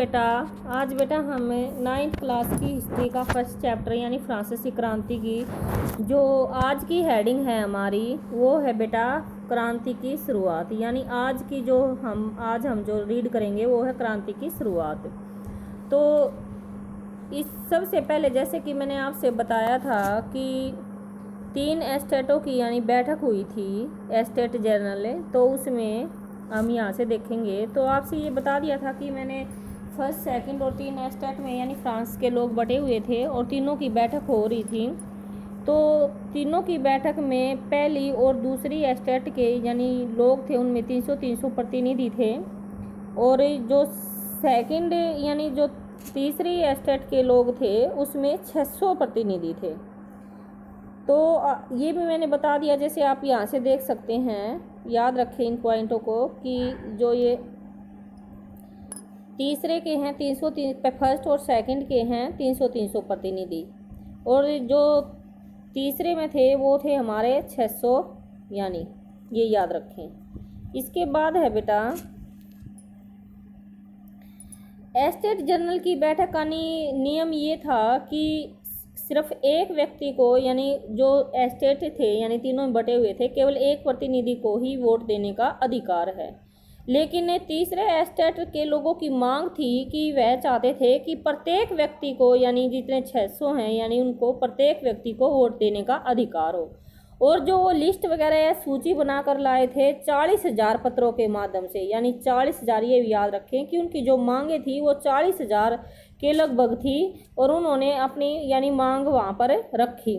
बेटा, आज बेटा हमें 9th क्लास की हिस्ट्री का फर्स्ट चैप्टर यानी फ्रांसीसी क्रांति की जो आज की हेडिंग है हमारी वो है बेटा क्रांति की शुरुआत। यानी आज की जो हम जो रीड करेंगे वो है क्रांति की शुरुआत। तो इस सबसे पहले जैसे कि मैंने आपसे बताया था कि 3 एस्टेटों की यानी बैठक हुई थी एस्टेट जनरल, तो उसमें हम यहाँ से देखेंगे। तो आपसे ये बता दिया था कि मैंने फर्स्ट सेकंड और 3 एस्टेट में यानी फ्रांस के लोग बटे हुए थे और तीनों की बैठक हो रही थी। तो तीनों की बैठक में पहली और दूसरी एस्टेट के यानी लोग थे उनमें 300 प्रतिनिधि थे, और जो सेकंड यानी जो तीसरी एस्टेट के लोग थे उसमें 600 प्रतिनिधि थे। तो ये भी मैंने बता दिया, जैसे आप यहाँ से देख सकते हैं, याद रखें इन पॉइंटों को कि जो ये तीसरे के हैं 300 फर्स्ट और सेकंड के हैं 300 प्रतिनिधि, और जो तीसरे में थे वो थे हमारे 600, यानी ये याद रखें। इसके बाद है बेटा एस्टेट जनरल की बैठक का नियम ये था कि सिर्फ एक व्यक्ति को यानी जो एस्टेट थे यानी तीनों में बटे हुए थे केवल एक प्रतिनिधि को ही वोट देने का अधिकार है। लेकिन तीसरे एस्टेट के लोगों की मांग थी कि वह चाहते थे कि प्रत्येक व्यक्ति को यानी जितने 600 हैं यानी उनको प्रत्येक व्यक्ति को वोट देने का अधिकार हो। और जो वो लिस्ट वगैरह या सूची बनाकर लाए थे 40,000 पत्रों के माध्यम से, यानी 40,000, ये भी याद रखें कि उनकी जो मांगे थी वो 40,000 के लगभग थी और उन्होंने अपनी यानी मांग वहाँ पर रखी।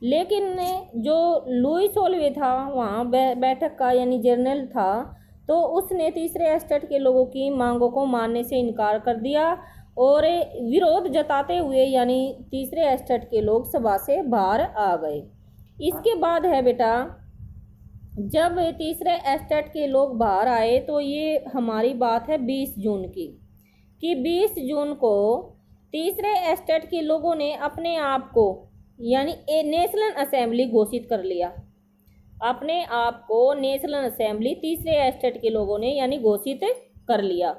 लेकिन जो लुई सोल्वे था वहाँ बैठक का यानी जनरल था, तो उसने तीसरे एस्टेट के लोगों की मांगों को मानने से इनकार कर दिया और विरोध जताते हुए यानी तीसरे एस्टेट के लोग सभा से बाहर आ गए। इसके बाद है बेटा जब तीसरे एस्टेट के लोग बाहर आए तो ये हमारी बात है 20 जून की, कि 20 जून को तीसरे एस्टेट के लोगों ने अपने आप को यानी नेशनल असेंबली घोषित कर लिया। अपने आप को नेशनल असेंबली तीसरे एस्टेट के लोगों ने यानी घोषित कर लिया।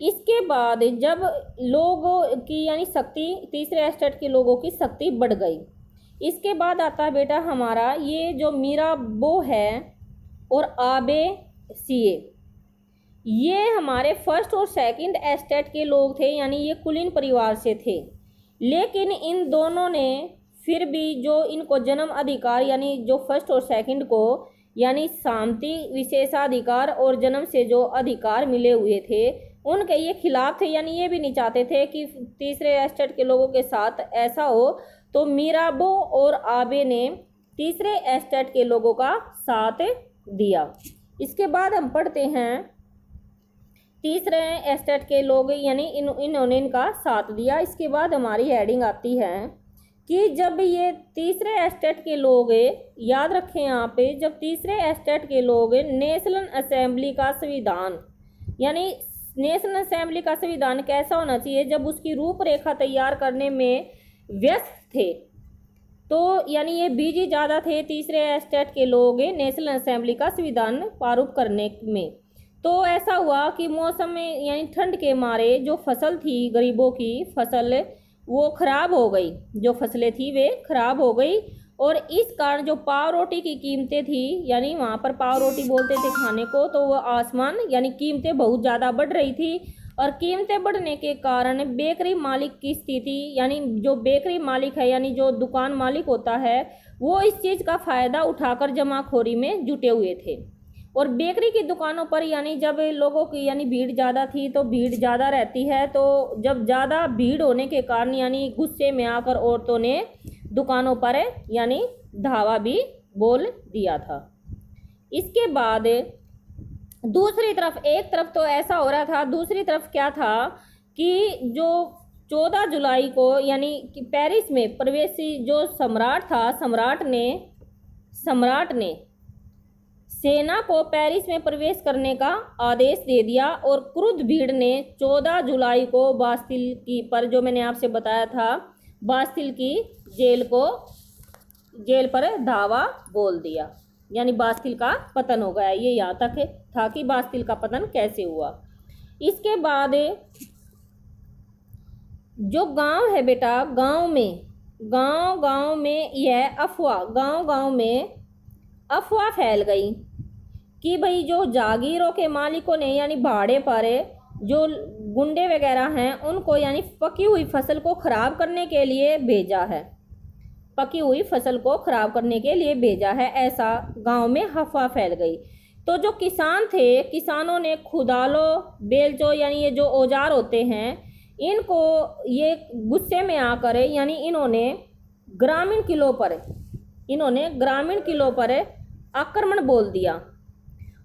इसके बाद जब लोगों की यानी शक्ति तीसरे एस्टेट के लोगों की शक्ति बढ़ गई। इसके बाद आता है बेटा हमारा ये जो मिराबो है और आबे सीए, ये हमारे फर्स्ट और सेकंड एस्टेट के लोग थे यानी ये कुलीन परिवार से थे। लेकिन इन दोनों ने फिर भी जो इनको जन्म अधिकार यानी जो फर्स्ट और सेकंड को यानी शांति विशेषाधिकार और जन्म से जो अधिकार मिले हुए थे उनके ये खिलाफ थे, यानी ये भी नहीं चाहते थे कि तीसरे एस्टेट के लोगों के साथ ऐसा हो। तो मिराबो और आबे ने तीसरे एस्टेट के लोगों का साथ दिया। इसके बाद हम पढ़ते हैं तीसरे एस्टेट के लोग यानी इन्होंने इनका साथ दिया। इसके बाद हमारी हेडिंग आती है कि जब ये तीसरे एस्टेट के लोग, याद रखें यहाँ पे, जब तीसरे एस्टेट के लोग नेशनल असेंबली का संविधान यानी नेशनल असेंबली का संविधान कैसा होना चाहिए जब उसकी रूपरेखा तैयार करने में व्यस्त थे, तो यानी ये बिजी ज़्यादा थे तीसरे एस्टेट के लोग नेशनल असेंबली का संविधान प्रारूप करने में। तो ऐसा हुआ कि मौसम में यानी ठंड के मारे जो फसल थी गरीबों की फसल वो खराब हो गई, जो फसलें थी वे खराब हो गई, और इस कारण जो पाव रोटी की कीमतें थी यानी वहाँ पर पाव रोटी बोलते थे खाने को, तो वह आसमान यानी कीमतें बहुत ज़्यादा बढ़ रही थी। और कीमतें बढ़ने के कारण बेकरी मालिक की स्थिति यानी जो बेकरी मालिक है यानी जो दुकान मालिक होता है वो इस चीज़ का फ़ायदा उठाकर जमाखोरी में जुटे हुए थे। और बेकरी की दुकानों पर यानी जब लोगों की यानी भीड़ ज़्यादा थी तो भीड़ ज़्यादा रहती है, तो जब ज़्यादा भीड़ होने के कारण यानी गुस्से में आकर औरतों ने दुकानों पर यानी धावा भी बोल दिया था। इसके बाद दूसरी तरफ, एक तरफ तो ऐसा हो रहा था, दूसरी तरफ क्या था कि जो 14 जुलाई को यानी कि पेरिस में प्रवेशी जो सम्राट था, सम्राट ने सेना को पेरिस में प्रवेश करने का आदेश दे दिया और क्रुद्ध भीड़ ने 14 जुलाई को बास्तिल की पर जो मैंने आपसे बताया था बास्तिल की जेल पर धावा बोल दिया, यानी बास्तिल का पतन हो गया। ये यहाँ तक था कि बास्तिल का पतन कैसे हुआ। इसके बाद जो गांव है बेटा, गांव में यह अफवाह, गांव में अफवाह फैल गई कि भाई जो जागीरों के मालिकों ने यानी भाड़े पर जो गुंडे वगैरह हैं उनको यानी पकी हुई फसल को खराब करने के लिए भेजा है, पकी हुई फसल को खराब करने के लिए भेजा है, ऐसा गांव में अफवाह फैल गई। तो जो किसान थे, किसानों ने खुदालो बेलचो यानी ये जो औजार होते हैं इनको ये गुस्से में आकर यानी इन्होंने ग्रामीण किलों पर आक्रमण बोल दिया।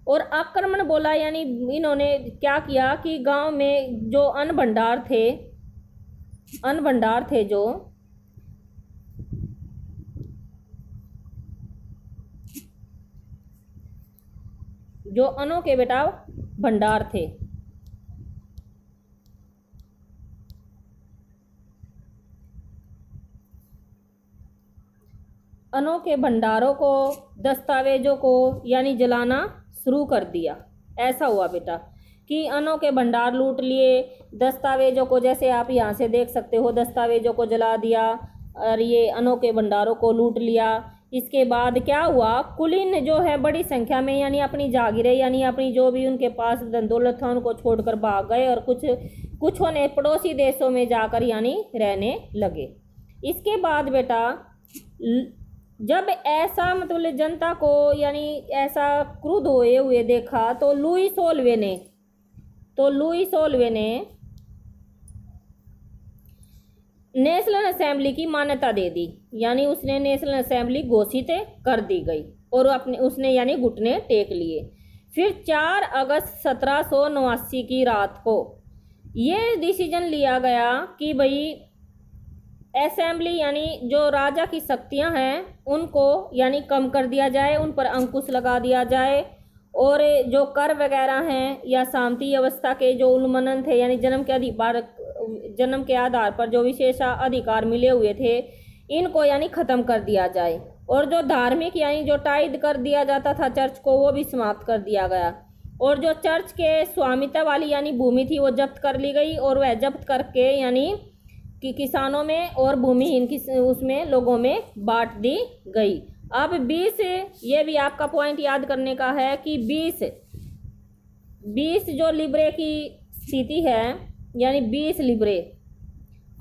और आक्रमण बोला यानी इन्होंने क्या किया कि गांव में जो अन्न भंडार थे जो अनों के बेटा भंडार थे, अनों के भंडारों को, दस्तावेजों को यानी जलाना शुरू कर दिया। ऐसा हुआ बेटा कि अनों के भंडार लूट लिए, दस्तावेजों को जैसे आप यहाँ से देख सकते हो दस्तावेजों को जला दिया और ये अनों के भंडारों को लूट लिया। इसके बाद क्या हुआ, कुलीन जो है बड़ी संख्या में यानी अपनी जागीरें यानी अपनी जो भी उनके पास धन दौलत था उनको छोड़कर भाग गए और कुछों ने पड़ोसी देशों में जाकर यानी रहने लगे। इसके बाद बेटा जब ऐसा मतलब जनता को यानी ऐसा क्रुद्ध हुए देखा तो लुई सोलवे ने नेशनल असेंबली की मान्यता दे दी, यानी उसने नेशनल असेंबली घोषित कर दी गई और उसने यानी घुटने टेक लिए। फिर 4 अगस्त 1789 की रात को ये डिसीजन लिया गया कि भाई असेंबली यानी जो राजा की शक्तियां हैं उनको यानी कम कर दिया जाए, उन पर अंकुश लगा दिया जाए और जो कर वगैरह हैं या शांति अवस्था के जो उल्लंघन थे यानी जन्म के आधार पर जो विशेषाधिकार मिले हुए थे इनको यानी ख़त्म कर दिया जाए। और जो धार्मिक यानी जो टाइड कर दिया जाता था चर्च को वो भी समाप्त कर दिया गया। और जो चर्च के स्वामित्व वाली यानी भूमि थी वो जब्त कर ली गई और वह जब्त करके यानी कि किसानों में और भूमिहीन उसमें लोगों में बांट दी गई। अब 20 ये भी आपका पॉइंट याद करने का है कि 20 जो लिब्रे की स्थिति है यानी 20 लिब्रे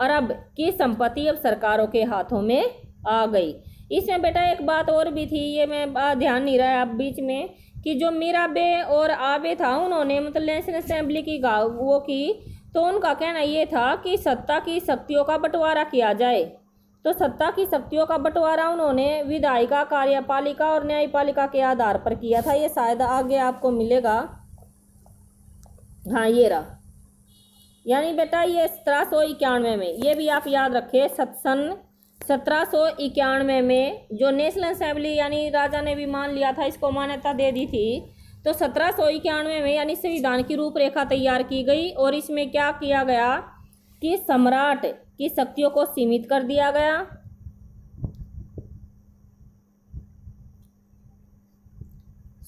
अरब की संपत्ति अब सरकारों के हाथों में आ गई। इसमें बेटा एक बात और भी थी, ये मैं ध्यान नहीं रहा अब बीच में, कि जो मीराबे और आबे था उन्होंने मतलब नेशनल असेंबली की वो की तो उनका कहना ये था कि सत्ता की शक्तियों का बंटवारा किया जाए। तो सत्ता की शक्तियों का बंटवारा उन्होंने विधायिका, कार्यपालिका और न्यायपालिका के आधार पर किया था। ये शायद आगे आपको मिलेगा, हाँ ये रहा। यानी बेटा ये 1791 में, ये भी आप याद रखें, सन 1791 में जो नेशनल असेंबली यानी राजा ने भी मान लिया था, इसको मान्यता दे दी थी। तो 1791 में यानी संविधान की रूपरेखा तैयार की गई और इसमें क्या किया गया कि सम्राट की शक्तियों को सीमित कर दिया गया।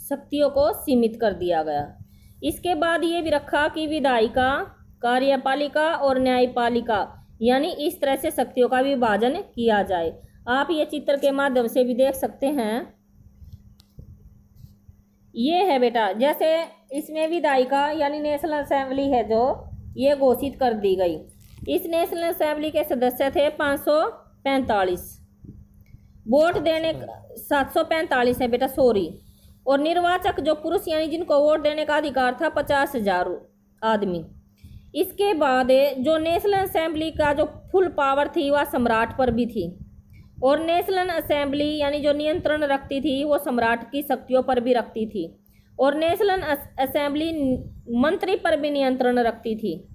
शक्तियों को सीमित कर दिया गया। इसके बाद ये भी रखा कि विधायिका, कार्यपालिका और न्यायपालिका यानी इस तरह से शक्तियों का विभाजन किया जाए। आप ये चित्र के माध्यम से भी देख सकते हैं। ये है बेटा, जैसे इसमें विधायिका यानी नेशनल असेंबली है जो ये घोषित कर दी गई। इस नेशनल असेंबली के सदस्य थे 545, वोट देने 745 है बेटा सॉरी। और निर्वाचक जो पुरुष यानी जिनको वोट देने का अधिकार था 50,000 आदमी। इसके बाद जो नेशनल असेंबली का जो फुल पावर थी वह सम्राट पर भी थी और नेशनल असेंबली यानी जो नियंत्रण रखती थी वो सम्राट की शक्तियों पर भी रखती थी और नेशनल असेंबली मंत्री पर भी नियंत्रण रखती थी।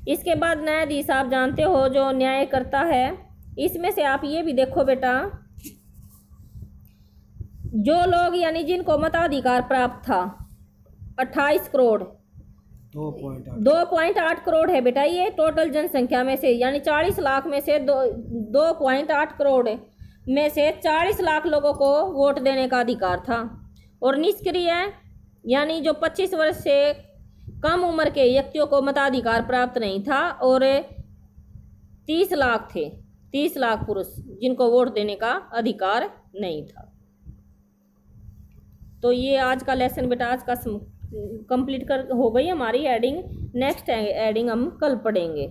इसके बाद न्यायाधीश आप जानते हो जो न्याय करता है, इसमें से आप ये भी देखो बेटा, जो लोग यानी जिनको मताधिकार प्राप्त था 28 करोड़ 2.8 करोड़ है बेटा ये टोटल जनसंख्या में से, यानी 40 लाख में से 2.8 करोड़ में से 40 लाख लोगों को वोट देने का अधिकार था। और निष्क्रिय यानी जो 25 वर्ष से कम उम्र के व्यक्तियों को मताधिकार प्राप्त नहीं था और 30 लाख थे, 30 लाख पुरुष जिनको वोट देने का अधिकार नहीं था। तो ये आज का लेसन बेटा, आज का कंप्लीट कर हो गई हमारी एडिंग। नेक्स्ट एडिंग हम कल पढ़ेंगे।